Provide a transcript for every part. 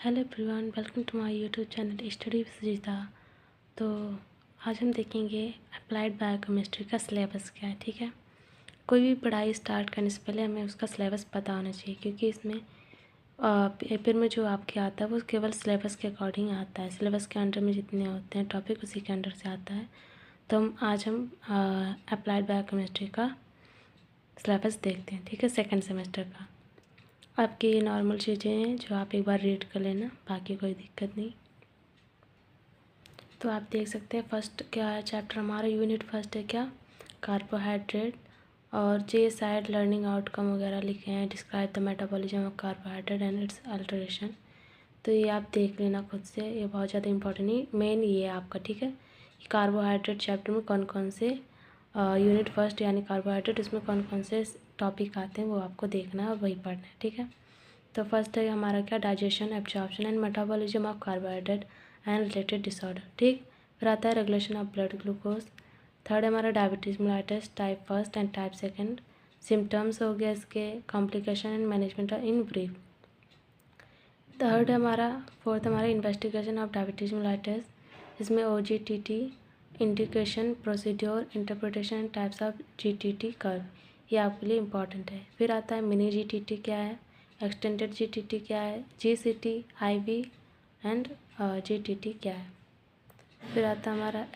Hello everyone, welcome to my YouTube channel study with Sujita. तो आज हम देखेंगे अप्लाइड बायोकेमिस्ट्री का सिलेबस क्या है। ठीक है, कोई भी पढ़ाई स्टार्ट करने से पहले हमें उसका सिलेबस पता होना चाहिए, क्योंकि इसमें पेपर में जो आपके आता है वो केवल सिलेबस के अकॉर्डिंग आता है। सिलेबस के अंडर में जितने होते हैं टॉपिक उसी के अंडर से आता है। तो आज हम अप्लाइड बायोकेमिस्ट्री का सिलेबस देखते हैं। ठीक है, सेकेंड सेमेस्टर का। आपकी ये नॉर्मल चीज़ें हैं जो आप एक बार रीड कर लेना, बाकी कोई दिक्कत नहीं। तो आप देख सकते हैं फर्स्ट क्या है चैप्टर हमारा, यूनिट फर्स्ट है क्या, कार्बोहाइड्रेट। और जे साइड लर्निंग आउटकम वगैरह लिखे हैं, describe the metabolism of carbohydrate and it's alteration. तो ये आप देख लेना खुद से, ये बहुत ज़्यादा इंपॉर्टेंट नहीं, मेन ये है आपका। ठीक है, कार्बोहाइड्रेट चैप्टर में कौन कौन से यूनिट फर्स्ट यानी कार्बोहाइड्रेट, इसमें कौन कौन से टॉपिक आते हैं वो आपको देखना है और वही पढ़ना है। ठीक है, तो फर्स्ट है हमारा क्या, digestion, absorption and metabolism of carbohydrate and related disorder. ठीक, फिर आता है regulation of blood glucose. Third है हमारा diabetes mellitus type first and type second, symptoms हो गया इसके, complication and management in brief. Third है हमारा, फोर्थ हमारा इन्वेस्टिगेशन ऑफ डायबिटीज मेलाइटिस, इसमें OGTT, indication, procedure, interpretation and types of GTT curve, ये आपके लिए इंपॉर्टेंट है। फिर आता है मिनी GTT क्या है, एक्सटेंडेड GTT क्या है, GCT, IV एंड GTT क्या है। फिर आता है हमारा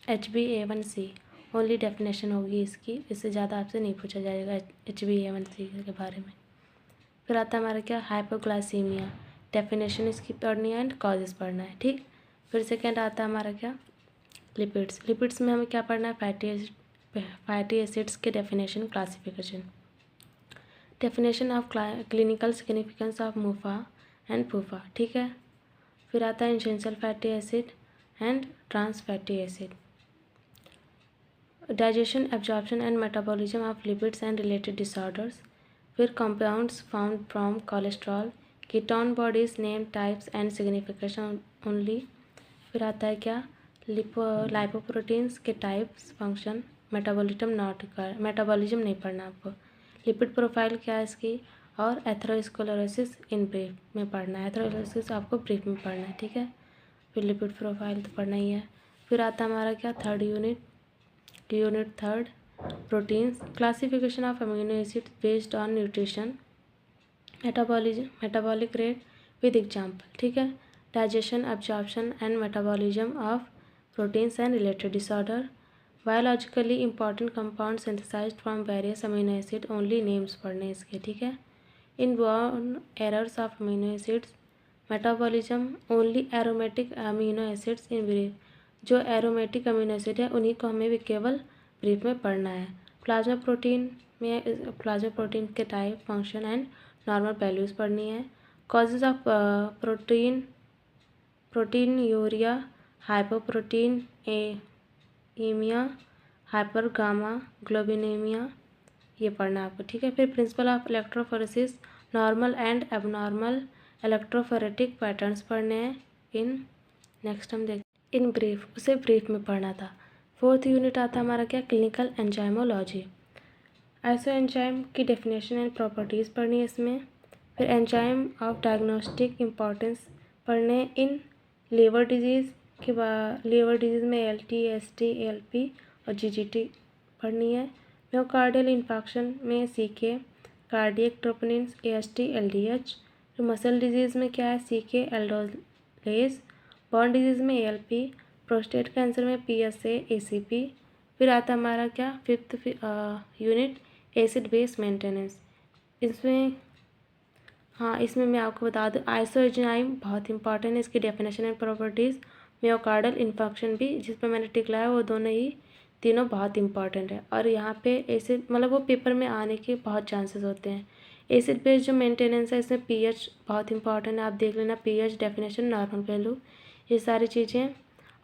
HbA1c, ओनली डेफिनेशन होगी इसकी, इससे ज़्यादा आपसे नहीं पूछा जाएगा HbA1c के बारे में। फिर आता है हमारा क्या, हाइपोग्लाइसीमिया, डेफिनेशन इसकी पढ़नी है एंड कॉजेस पढ़ना है। ठीक, फिर सेकेंड आता है हमारा क्या, लिपिड्स। लिपिड्स में हमें क्या पढ़ना है, फैटी एसिड्स के definition, classification, definition of clinical significance of MUFA and PUFA. ठीक है, फिर आता है essential fatty acid and trans fatty acid, digestion, absorption and metabolism of lipids and related disorders. फिर compounds found from cholesterol, ketone bodies, name, types and signification only. फिर आता है क्या, लाइपोप्रोटीन्स के टाइप्स, फंक्शन, मेटाबॉलिज्म नहीं पढ़ना आपको। Lipid profile क्या है इसकी, और एथेरोस्क्लेरोसिस इन ब्रीफ में पढ़ना है, एथेरोस्क्लेरोसिस आपको ब्रीफ में पढ़ना है। ठीक है, फिर लिपिड प्रोफाइल तो पढ़ना ही है। फिर आता है हमारा क्या, third unit third, proteins, classification of amino acid based on nutrition, metabolic rate with example. ठीक है, digestion, absorption and metabolism of proteins and related disorder, biologically important compound synthesized from various amino acid, only names पढ़ने इसके। ठीक है, inborn errors of amino acids, metabolism, only aromatic amino acids in brief, जो aromatic amino acid है उन्हीं को हमें भी केवल ब्रीफ में पढ़ना है। प्लाज्मा प्रोटीन में प्लाज्मा प्रोटीन के type, function and normal values पढ़नी है। Causes of proteinuria, hypoproteinemia, hypergammaglobulinemia, ये पढ़ना है आपको। ठीक है, फिर principle of electrophoresis, normal and abnormal electrophoretic patterns पढ़ने हैं इन, नेक्स्ट हम देख इन ब्रीफ, उसे ब्रीफ में पढ़ना था। फोर्थ यूनिट आता हमारा क्या, क्लिनिकल एंजाइमोलॉजी, आइसो एंजाइम की डेफिनेशन एंड प्रॉपर्टीज़ पढ़नी है इसमें। फिर एंजाइम ऑफ डायग्नोस्टिक इम्पॉर्टेंस पढ़ने इन लीवर डिजीज़ के बाद, लीवर डिजीज़ में ALT, AST, ALP और GGT पढ़नी है। म्योकार्डियल इन्फेक्शन में CK, कार्डियक ट्रोपोनिन्स AST, LDH। फिर मसल डिजीज़ में क्या है, CK, एल्डोलेज। बॉन डिजीज़ में ALP, प्रोस्टेट कैंसर में PSA, ACP। फिर आता हमारा क्या, fifth unit, acid base maintenance. इसमें इसमें मैं आपको बता दूं, आइसो एंजाइम बहुत इंपॉर्टेंट है, इसकी डेफिनेशन एंड प्रॉपर्टीज़, म्योकार्डियल इन्फेक्शन भी जिस पर मैंने टिक लाया वो दोनों ही तीनों बहुत इंपॉर्टेंट है। और यहाँ पे एसिड मतलब वो पेपर में आने के बहुत चांसेस होते हैं। एसिड बेस जो मेंटेनेंस है इसमें pH बहुत इंपॉर्टेंट है, आप देख लेना, pH डेफिनेशन, नॉर्मल वैल्यू, ये सारी चीज़ें।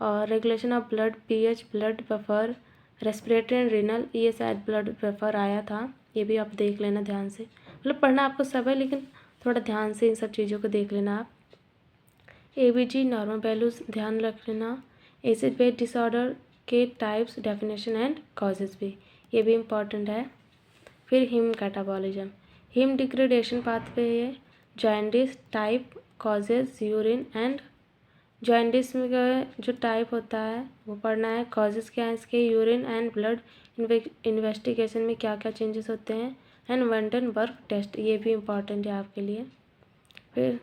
और regulation of blood pH, blood buffer, respiratory and renal, ये शायद ब्लड बफर आया था, ये भी आप देख लेना ध्यान से, मतलब पढ़ना आपको सब है लेकिन थोड़ा ध्यान से इन सब चीज़ों को देख लेना आप। ABG, नॉर्मल वैल्यूज़ ध्यान रख लेना। एसिड बेस डिसऑर्डर के टाइप्स, डेफिनेशन एंड कॉजेज भी, ये भी इम्पॉर्टेंट है। फिर heme catabolism, heme degradation pathway है, jaundice type, causes urine and jaundice में जो टाइप होता है वो पढ़ना है। कॉजेज क्या है इसके, यूरिन एंड ब्लड इन्वेस्टिगेशन में क्या क्या चेंजेस होते हैं, एंड वंडनबर्ग टेस्ट, ये भी इम्पॉर्टेंट है आपके लिए। फिर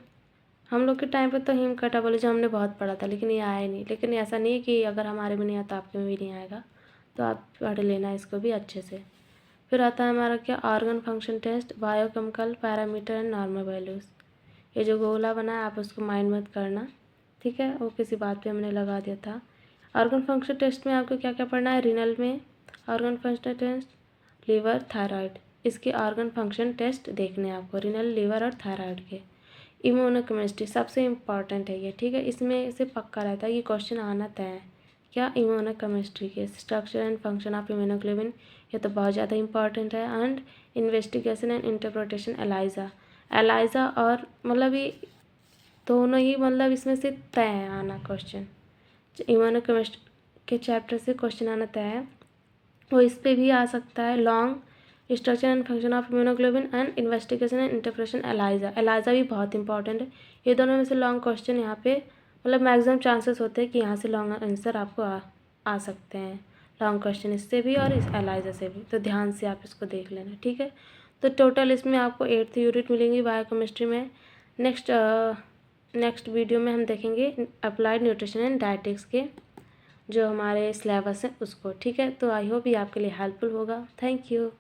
हम लोग के टाइम पे तो हीम कैटाबॉलिज्म हमने बहुत पढ़ा था, लेकिन ये आया नहीं। लेकिन ऐसा नहीं है कि अगर हमारे में नहीं आता आपके में भी नहीं आएगा, तो आप पढ़ लेना इसको भी अच्छे से। फिर आता है हमारा क्या, organ function test, biochemical parameter and normal values. ये जो गोला बना है आप उसको माइंड मत करना, ठीक है, वो किसी बात पे हमने लगा दिया था। ऑर्गन फंक्शन टेस्ट में आपको क्या क्या पढ़ना है, रीनल में organ function test, liver, thyroid, इसके ऑर्गन फंक्शन टेस्ट देखने हैं आपको, रीनल, लीवर और थायराइड के। इम्यूनोकेमिस्ट्री सबसे इम्पॉर्टेंट है ये, ठीक है, इसमें से पक्का रहता है कि क्वेश्चन आना तय है। क्या, इम्यूनोकेमिस्ट्री के structure and function of immunoglobin, ये तो बहुत ज़्यादा इंपॉर्टेंट है। And investigation and interpretation, ELISA और मतलब ये दोनों ही मतलब इसमें से तय है आना क्वेश्चन। इम्यूनोकेमिस्ट्री के चैप्टर से क्वेश्चन आना तय है, वो इस पर भी आ सकता है। Long structure and function of immunoglobin and investigation and interpretation, ELISA भी बहुत इंपॉर्टेंट है। ये दोनों में से लॉन्ग क्वेश्चन यहाँ पे मतलब मैक्सिमम चांसेस होते हैं कि यहाँ से लॉन्ग आंसर आपको आ सकते हैं, लॉन्ग क्वेश्चन इससे भी और इस एलाइजा से भी, तो ध्यान से आप इसको देख लेना, ठीक है। तो टोटल इसमें आपको 8th यूनिट मिलेंगी बायोकेमिस्ट्री में। नेक्स्ट वीडियो में हम देखेंगे अप्लाइड न्यूट्रिशन एंड डायटिक्स के जो हमारे सिलेबस है उसको, ठीक है। तो आई होप ये आपके लिए हेल्पफुल होगा। Thank you.